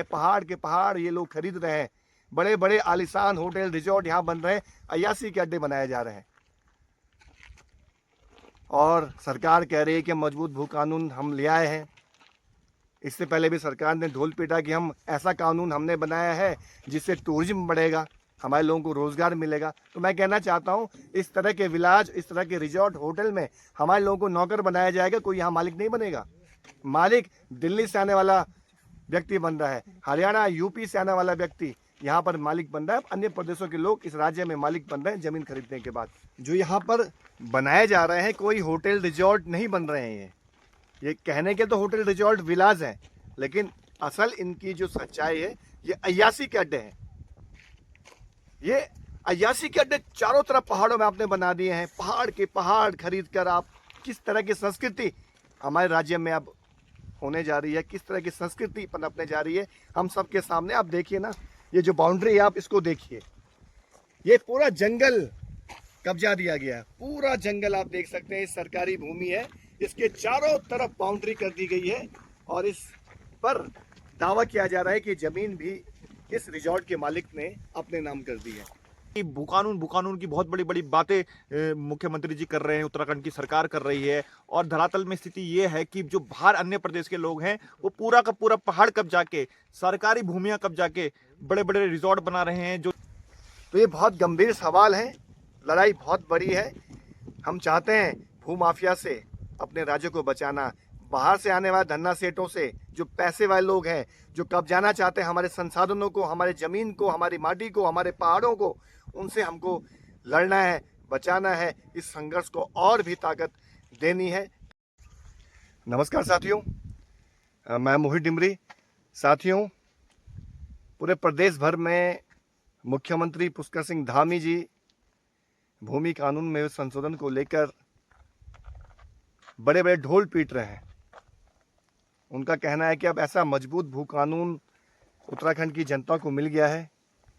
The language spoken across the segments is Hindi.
पहाड़ के पहाड़ ये लोग खरीद रहे हैं। बड़े बड़े आलीशान होटल रिजॉर्ट यहाँ बन रहे हैं, अय्यासी के अड्डे बनाए जा रहे हैं। और सरकार कह रही है कि मजबूत भू कानून हम ले आए हैं। इससे पहले भी सरकार ने ढोल पीटा कि हम ऐसा कानून हमने बनाया है जिससे टूरिज्म बढ़ेगा, हमारे लोगों को रोज़गार मिलेगा। तो मैं कहना चाहता हूँ, इस तरह के विलाज, इस तरह के रिजॉर्ट होटल में हमारे लोगों को नौकर बनाया जाएगा, कोई यहाँ मालिक नहीं बनेगा। मालिक दिल्ली से आने वाला व्यक्ति बन रहा है, हरियाणा यूपी से आने वाला व्यक्ति यहाँ पर मालिक बन रहा है। अन्य प्रदेशों के लोग इस राज्य में मालिक बन रहे हैं ज़मीन खरीदने के बाद। जो यहाँ पर बनाए जा रहे हैं कोई होटल रिजॉर्ट नहीं बन रहे हैं। ये कहने के तो होटल रिजॉर्ट विलाज हैं, लेकिन असल इनकी जो सच्चाई है ये अय्यासी के अड्डे हैं। ये अय्यासी के अड्डे चारों तरफ पहाड़ों में आपने बना दिए हैं। पहाड़ के पहाड़ खरीद कर आप किस तरह की संस्कृति हमारे राज्य में अब होने जा रही है, किस तरह की संस्कृति पनपने जा रही है, हम सबके सामने। आप देखिए ना, ये जो बाउंड्री है आप इसको देखिए, ये पूरा जंगल कब्जा दिया गया है। पूरा जंगल आप देख सकते हैं, सरकारी भूमि है, इसके चारों तरफ बाउंड्री कर दी गई है। और इस पर दावा किया जा रहा है कि जमीन भी इस रिजॉर्ट के मालिक ने अपने नाम कर दी है। भूकानून की बहुत बड़ी बड़ी बातें मुख्यमंत्री जी कर रहे हैं, उत्तराखंड की सरकार कर रही है। और धरातल में स्थिति ये है कि जो बाहर अन्य प्रदेश के लोग हैं वो पूरा का पूरा पहाड़ कब्जा के, सरकारी भूमियां कब्जा के बड़े बड़े रिजॉर्ट बना रहे हैं। जो तो ये बहुत गंभीर सवाल है, लड़ाई बहुत बड़ी है। हम चाहते हैं भूमाफिया से अपने राज्य को बचाना, बाहर से आने वाले धन्ना सेठों से, जो पैसे वाले लोग हैं, जो कब्जाना चाहते हैं हमारे संसाधनों को, हमारे ज़मीन को, हमारी माटी को, हमारे पहाड़ों को, उनसे हमको लड़ना है, बचाना है। इस संघर्ष को और भी ताकत देनी है। नमस्कार साथियों, मैं मोहित डिमरी। साथियों, पूरे प्रदेश भर में मुख्यमंत्री पुष्कर सिंह धामी जी भूमि कानून में संशोधन को लेकर बड़े बड़े ढोल पीट रहे हैं। उनका कहना है कि अब ऐसा मजबूत भू कानून उत्तराखंड की जनता को मिल गया है,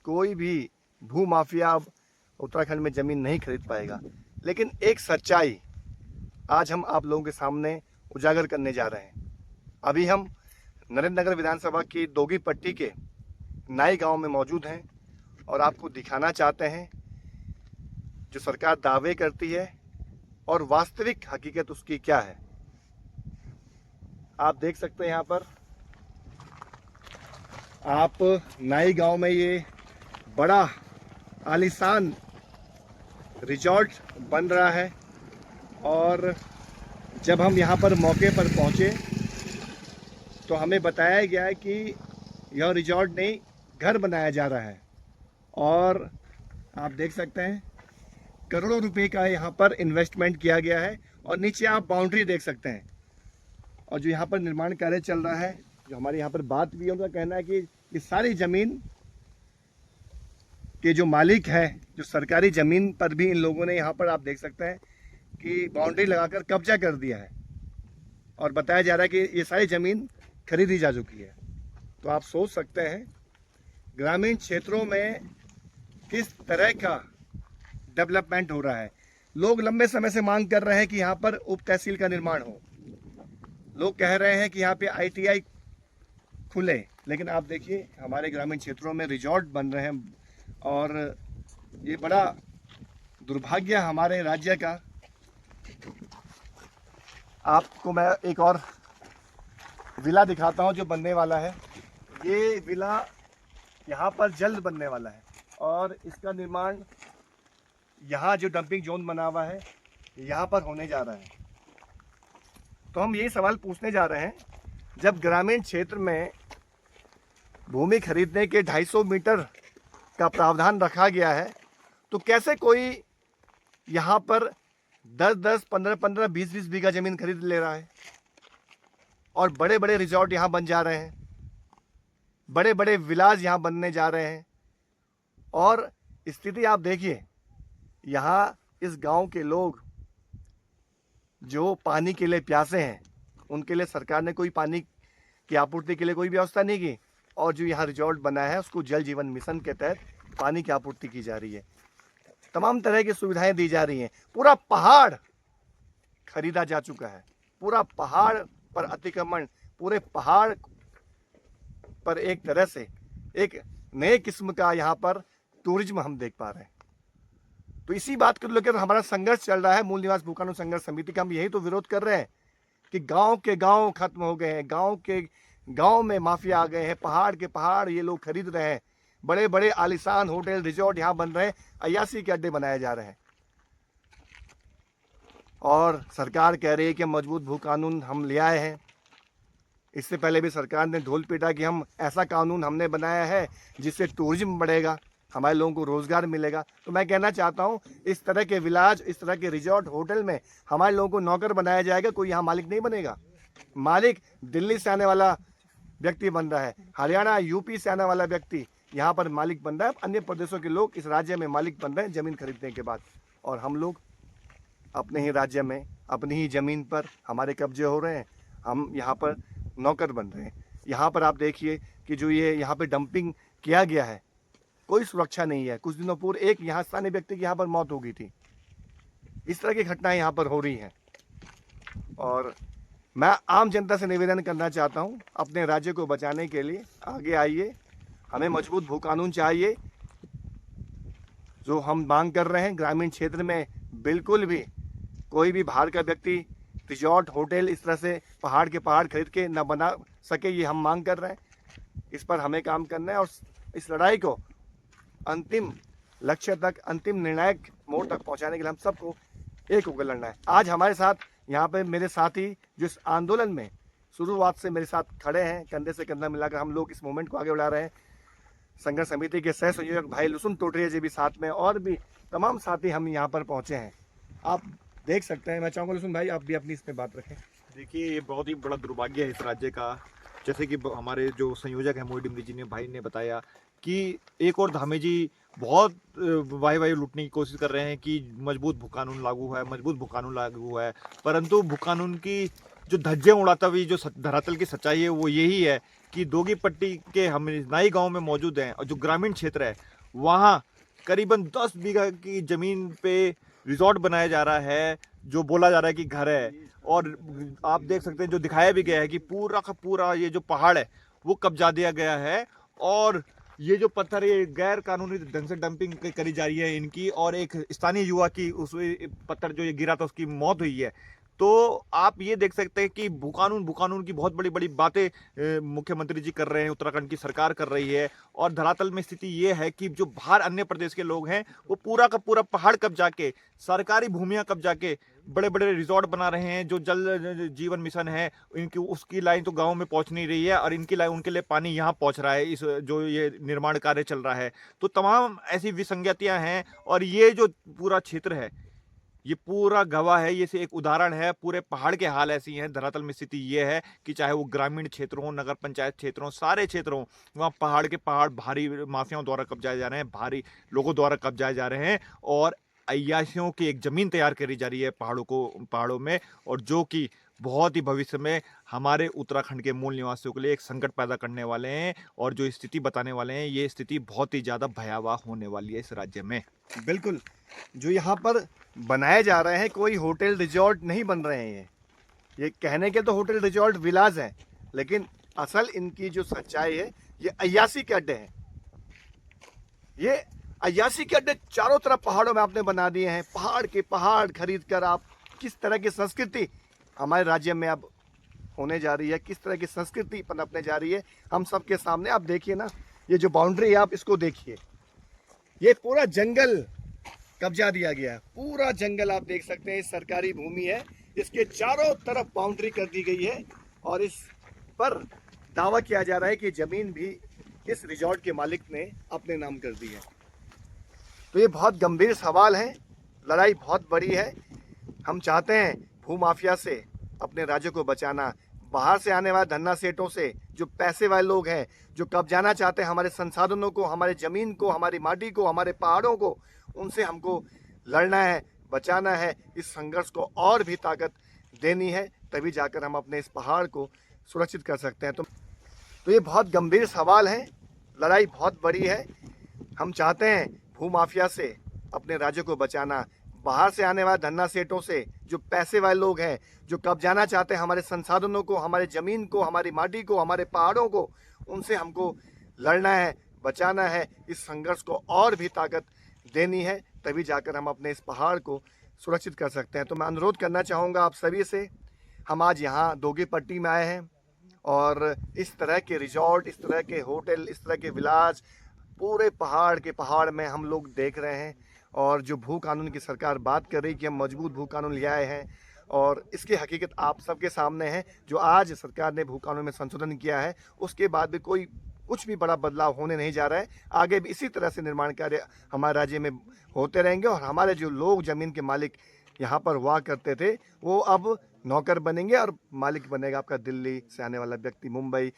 कोई भी भू माफिया अब उत्तराखंड में ज़मीन नहीं खरीद पाएगा। लेकिन एक सच्चाई आज हम आप लोगों के सामने उजागर करने जा रहे हैं। अभी हम नरेंद्र नगर विधानसभा की दोगी पट्टी के नाई गांव में मौजूद हैं और आपको दिखाना चाहते हैं जो सरकार दावे करती है और वास्तविक हकीकत उसकी क्या है। आप देख सकते हैं यहाँ पर आप नाई गांव में ये बड़ा आलीशान रिजॉर्ट बन रहा है। और जब हम यहाँ पर मौके पर पहुँचे तो हमें बताया गया है कि यह रिजॉर्ट नहीं, घर बनाया जा रहा है। और आप देख सकते हैं करोड़ों रुपए का यहाँ पर इन्वेस्टमेंट किया गया है। और नीचे आप बाउंड्री देख सकते हैं। और जो यहाँ पर निर्माण कार्य चल रहा है, जो हमारे यहाँ पर बात भी है, उनका कहना है कि ये सारी ज़मीन के जो मालिक है, जो सरकारी ज़मीन पर भी इन लोगों ने यहाँ पर आप देख सकते हैं कि बाउंड्री लगाकर कब्जा कर दिया है। और बताया जा रहा है कि ये सारी ज़मीन खरीदी जा चुकी है। तो आप सोच सकते हैं ग्रामीण क्षेत्रों में किस तरह का डेवलपमेंट हो रहा है। लोग लंबे समय से मांग कर रहे हैं कि यहाँ पर उप तहसील का निर्माण हो। लोग कह रहे हैं कि यहाँ पे ITI खुले, लेकिन आप देखिए हमारे ग्रामीण क्षेत्रों में रिजॉर्ट बन रहे हैं। और ये बड़ा दुर्भाग्य हमारे राज्य का। आपको मैं एक और विला दिखाता हूँ जो बनने वाला है। ये विला यहाँ पर जल्द बनने वाला है और इसका निर्माण यहाँ जो डंपिंग जोन बना हुआ है यहाँ पर होने जा रहा है। तो हम ये सवाल पूछने जा रहे हैं, जब ग्रामीण क्षेत्र में भूमि खरीदने के 250 मीटर का प्रावधान रखा गया है, तो कैसे कोई यहाँ पर 10-10, 15-15, 20-20 बीघा ज़मीन खरीद ले रहा है। और बड़े बड़े रिजॉर्ट यहाँ बन जा रहे हैं, बड़े बड़े विलाज यहाँ बनने जा रहे हैं। और स्थिति आप देखिए, यहाँ इस गांव के लोग जो पानी के लिए प्यासे हैं, उनके लिए सरकार ने कोई पानी की आपूर्ति के लिए कोई व्यवस्था नहीं की। और जो यहाँ रिजॉर्ट बना है उसको जल जीवन मिशन के तहत पानी की आपूर्ति की जा रही है, तमाम तरह की सुविधाएं दी जा रही हैं। पूरा पहाड़ खरीदा जा चुका है, पूरा पहाड़ पर अतिक्रमण, पूरे पहाड़ पर एक तरह से एक नए किस्म का यहाँ पर टूरिज्म हम देख पा रहे हैं। तो इसी बात को लेकर हमारा संघर्ष चल रहा है। मूल निवास भूखानू संघर्ष समिति का हम यही तो विरोध कर रहे हैं कि गांव के गांव खत्म हो गए हैं, गांव के गांव में माफिया आ गए हैं, पहाड़ के पहाड़ ये लोग खरीद रहे हैं, बड़े बड़े आलीशान होटल रिजॉर्ट यहाँ बन रहे हैं, अय्यासी के अड्डे बनाए जा रहे हैं। और सरकार कह रही है कि मजबूत भू कानून हम ले आए हैं। इससे पहले भी सरकार ने ढोल पीटा कि हम ऐसा कानून हमने बनाया है जिससे टूरिज्म बढ़ेगा, हमारे लोगों को रोज़गार मिलेगा। तो मैं कहना चाहता हूँ इस तरह के विलाज, इस तरह के रिजॉर्ट होटल में हमारे लोगों को नौकर बनाया जाएगा, कोई यहाँ मालिक नहीं बनेगा। मालिक दिल्ली से आने वाला व्यक्ति बन रहा है, हरियाणा यूपी से आने वाला व्यक्ति यहाँ पर मालिक बन रहा है, अन्य प्रदेशों के लोग इस राज्य में मालिक बन रहे हैं ज़मीन खरीदने के बाद, और हम लोग अपने ही राज्य में अपनी ही ज़मीन पर हमारे कब्जे हो रहे हैं, हम यहाँ पर नौकर बन रहे हैं। यहाँ पर आप देखिए कि जो ये यहाँ पे डंपिंग किया गया है, कोई सुरक्षा नहीं है। कुछ दिनों पूर्व एक यहाँ स्थानीय व्यक्ति की यहाँ पर मौत हो गई थी। इस तरह की घटनाएं यहाँ पर हो रही हैं और मैं आम जनता से निवेदन करना चाहता हूँ, अपने राज्य को बचाने के लिए आगे आइए। हमें मजबूत भू कानून चाहिए जो हम मांग कर रहे हैं। ग्रामीण क्षेत्र में बिल्कुल भी कोई भी बाहर का व्यक्ति रिजॉर्ट होटल इस तरह से पहाड़ के पहाड़ खरीद के न बना सके, ये हम मांग कर रहे हैं। इस पर हमें काम करना है और इस लड़ाई को अंतिम लक्ष्य तक, अंतिम निर्णायक मोड़ तक पहुंचाने के लिए हम सबको एक होकर लड़ना है। आज हमारे साथ यहाँ पे मेरे साथी जो इस आंदोलन में शुरुआत से मेरे साथ खड़े हैं, कंधे से कंधा मिलाकर हम लोग इस मूवमेंट को आगे बढ़ा रहे हैं। संघर्ष समिति के सह संयोजक भाई लुसुन टोटरिया जी भी साथ में, और भी तमाम साथी हम यहाँ पर पहुँचे हैं। आप देख सकते हैं। मैं चाहूँगा लुसुन भाई आप भी अपनी इसमें बात रखें। देखिए, ये बहुत ही बड़ा दुर्भाग्य है इस राज्य का। जैसे कि हमारे जो संयोजक हैं मोहित डिमरी जी ने, भाई ने बताया कि एक और धामी जी बहुत वाही लूटने की कोशिश कर रहे हैं कि मजबूत भू कानून लागू है, मजबूत भू कानून लागू है। परंतु भू कानून की जो धज्जियां उड़ाता हुई जो धरातल की सच्चाई है वो यही है कि दोगी पट्टी के हम नाई गांव में मौजूद हैं और जो ग्रामीण क्षेत्र है वहाँ करीबन 10 बीघा की जमीन पे रिजॉर्ट बनाया जा रहा है, जो बोला जा रहा है कि घर है। और आप देख सकते हैं जो दिखाया भी गया है कि पूरा का पूरा ये जो पहाड़ है वो कब्जा दिया गया है और ये जो पत्थर ये गैर कानूनी ढंग से डंपिंग करी जा रही है इनकी, और एक स्थानीय युवा की उस पत्थर जो ये गिरा था उसकी मौत हुई है। तो आप ये देख सकते हैं कि भू कानून की बहुत बड़ी बड़ी बातें मुख्यमंत्री जी कर रहे हैं, उत्तराखंड की सरकार कर रही है। और धरातल में स्थिति ये है कि जो बाहर अन्य प्रदेश के लोग हैं वो पूरा का पूरा पहाड़ कब्जा के, सरकारी भूमियां कब्जा के बड़े बड़े रिजॉर्ट बना रहे हैं। जो जल जीवन मिशन है इनकी उसकी लाइन तो गाँव में पहुंच नहीं रही है और इनकी लाइन उनके लिए पानी यहाँ पहुंच रहा है, इस जो ये निर्माण कार्य चल रहा है। तो तमाम ऐसी विसंगतियाँ हैं और ये जो पूरा क्षेत्र है ये पूरा गवाह है, ये से एक उदाहरण है। पूरे पहाड़ के हाल ऐसी हैं। धरातल में स्थिति ये है कि चाहे वो ग्रामीण क्षेत्र हो, नगर पंचायत क्षेत्र हो, सारे क्षेत्र हो, वहाँ पहाड़ के पहाड़ भारी माफियाओं द्वारा कब्जाए जा रहे हैं, भारी लोगों द्वारा कब्जाए जा रहे हैं और अय्याशियों की एक ज़मीन तैयार करी जा रही है पहाड़ों में, और जो कि बहुत ही भविष्य में हमारे उत्तराखंड के मूल निवासियों के लिए एक संकट पैदा करने वाले हैं और जो स्थिति बताने वाले हैं ये स्थिति बहुत ही ज़्यादा भयावह होने वाली है इस राज्य में। बिल्कुल, जो यहाँ पर बनाए जा रहे हैं कोई होटल रिजॉर्ट नहीं बन रहे हैं। ये कहने के तो होटल रिजॉर्ट विलाज हैं, लेकिन असल इनकी जो सच्चाई है ये अय्यासी के अड्डे हैं। ये अय्यासी के अड्डे चारों तरफ पहाड़ों में आपने बना दिए हैं। पहाड़ के पहाड़ खरीद कर आप किस तरह की संस्कृति हमारे राज्य में अब होने जा रही है, किस तरह की संस्कृति पनपने जा रही है, हम सबके सामने। आप देखिए ना, ये जो बाउंड्री है आप इसको देखिए, ये पूरा जंगल कब्जा दिया गया है। पूरा जंगल आप देख सकते हैं, सरकारी भूमि है, इसके चारों तरफ बाउंड्री कर दी गई है और इस पर दावा किया जा रहा है कि जमीन भी इस रिजॉर्ट के मालिक ने अपने नाम कर दी है। तो ये बहुत गंभीर सवाल है, लड़ाई बहुत बड़ी है। हम चाहते हैं भू माफिया से अपने राज्य को बचाना, बाहर से आने वाले धन्ना सेठों से, जो पैसे वाले लोग हैं, जो कब्जाना चाहते हैं हमारे संसाधनों को, हमारे ज़मीन को, हमारी माटी को, हमारे पहाड़ों को, उनसे हमको लड़ना है, बचाना है। इस संघर्ष को और भी ताकत देनी है, तभी जाकर हम अपने इस पहाड़ को सुरक्षित कर सकते हैं। तो ये बहुत गंभीर सवाल है, लड़ाई बहुत बड़ी है। हम चाहते हैं भू माफिया से अपने राज्य को बचाना, बाहर से आने वाले धन्ना सेठों से, जो पैसे वाले लोग हैं, जो कब्जाना चाहते हैं हमारे संसाधनों को, हमारे ज़मीन को, हमारी माटी को, हमारे पहाड़ों को, उनसे हमको लड़ना है, बचाना है। इस संघर्ष को और भी ताकत देनी है, तभी जाकर हम अपने इस पहाड़ को सुरक्षित कर सकते हैं। तो मैं अनुरोध करना चाहूँगा आप सभी से, हम आज यहाँ दोगी पट्टी में आए हैं और इस तरह के रिजॉर्ट, इस तरह के होटल, इस तरह के विलास पूरे पहाड़ में हम लोग देख रहे हैं। और जो भू कानून की सरकार बात कर रही कि हम मजबूत भू कानून ले आए हैं, और इसकी हकीकत आप सबके सामने है। जो आज सरकार ने भू कानून में संशोधन किया है, उसके बाद भी कुछ भी बड़ा बदलाव होने नहीं जा रहा है। आगे भी इसी तरह से निर्माण कार्य हमारे राज्य में होते रहेंगे और हमारे जो लोग ज़मीन के मालिक यहाँ पर हुआ करते थे, वो अब नौकर बनेंगे और मालिक बनेगा आपका दिल्ली से आने वाला व्यक्ति, मुंबई,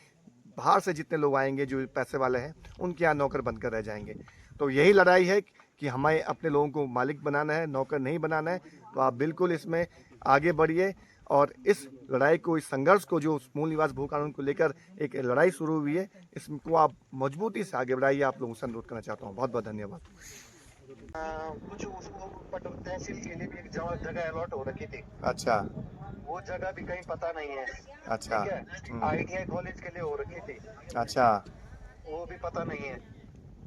बाहर से जितने लोग आएंगे जो पैसे वाले हैं, उनके यहाँ नौकर बनकर रह जाएंगे। तो यही लड़ाई है कि हमें अपने लोगों को मालिक बनाना है, नौकर नहीं बनाना है। तो आप बिल्कुल इसमें आगे बढ़िए और इस लड़ाई को, इस संघर्ष को, जो मूल निवास भू कानून को लेकर एक लड़ाई शुरू हुई है, इसको आप मजबूती से आगे बढ़ाइए। आप लोगों से अनुरोध करना चाहता हूँ। बहुत बहुत धन्यवाद। कुछ उसको तहसील के लिए भी एक जगह अलॉट हो रखी थी। अच्छा वो जगह भी कहीं पता नहीं है। अच्छा। ठीक है, ITI कॉलेज के लिए हो रखी थी। अच्छा, वो भी पता नहीं है।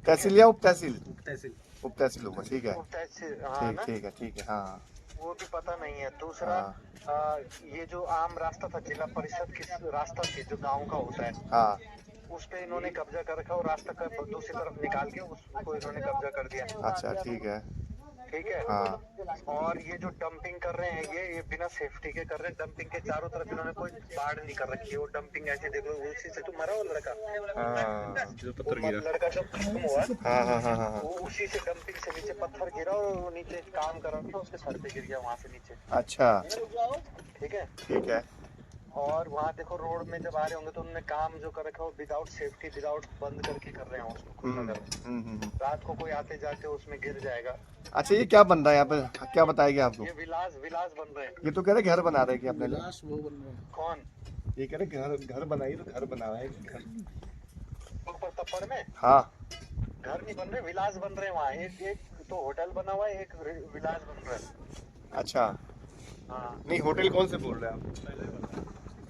तहसील या उप तहसील? तहसील, उप तहसील होगा, ठीक है। तहसील, हाँ ना, ठीक है हाँ। वो भी पता नहीं है। दूसरा ये जो आम रास्ता था, जिला परिषद की रास्ता थी जो गांव का होता है, हाँ उस पे इन्होंने कब्जा कर रखा और रास्ता का दूसरी तरफ निकाल के उसको इन्होंने कब्जा कर दिया। अच्छा ठीक है। ठीक है, हाँ और ये जो डंपिंग कर रहे हैं, ये बिना सेफ्टी के कर रहे हैं। डंपिंग के चारों तरफ इन्होंने कोई बाड़ नहीं कर रखी है। वो डंपिंग ऐसे देख लो, उसी से तो मरा वो लड़का, जो पत्थर गिरा, लड़का जब खत्म हुआ, हाँ वो उसी से डंपिंग से नीचे पत्थर गिरा और वो नीचे काम कर रहा था, उसके सर पे गिर गया वहां से नीचे। अच्छा ठीक है। और वहाँ देखो रोड में जब आ रहे होंगे तो उन्होंने काम जो कर रखा है विदाउट सेफ्टी, विदाउट बंद करके कर रहे हैं उसको खुला कर। रात को कोई आते जाते उसमें गिर जाएगा। अच्छा, ये क्या बन रहा है यहाँ पे, क्या बताएगा आपको? ये विलास बन रहे हैं। ये तो कह रहे घर बना रहे हैं कि अपने लोग? कौन? ये कह रहे घर बनाइए, तो घर बना रहा है घर ऊपर तप्पड़ में? हाँ, घर नहीं बन रहे, विलास बन रहे हैं वहाँ। एक तो होटल बना हुआ है, एक विलास बन रहा है। अच्छा हाँ, नहीं, होटल कौन से बोल रहे हैं आप?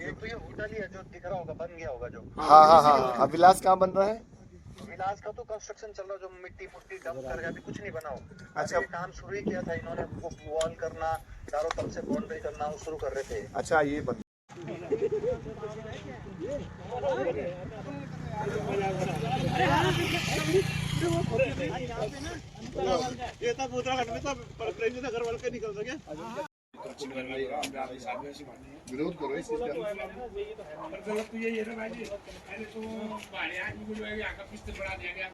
एक तो ये होटल ही है जो दिख रहा होगा, बन गया होगा जो। हाँ, अब विलास कहाँ बन रहा है? विलास का तो कंस्ट्रक्शन चल रहा है, जो मिट्टी मुट्टी डंप कर गया, अभी कुछ नहीं बना हो। अच्छा। ये काम शुरू ही किया था इन्होंने, वो वॉल करना, चारों तरफ से बाउंड्री करना, वो शुरू कर रहे थे। अच्छा, ये बन ये तब उत्तराखंड में तब प्रेम से घर वाले के निकल सके। विरोध करो इस चीज का। तो ये ना भाई, पहले तो भाड़े आदमी को जो है यहाँ का किस्त बढ़ा दिया गया।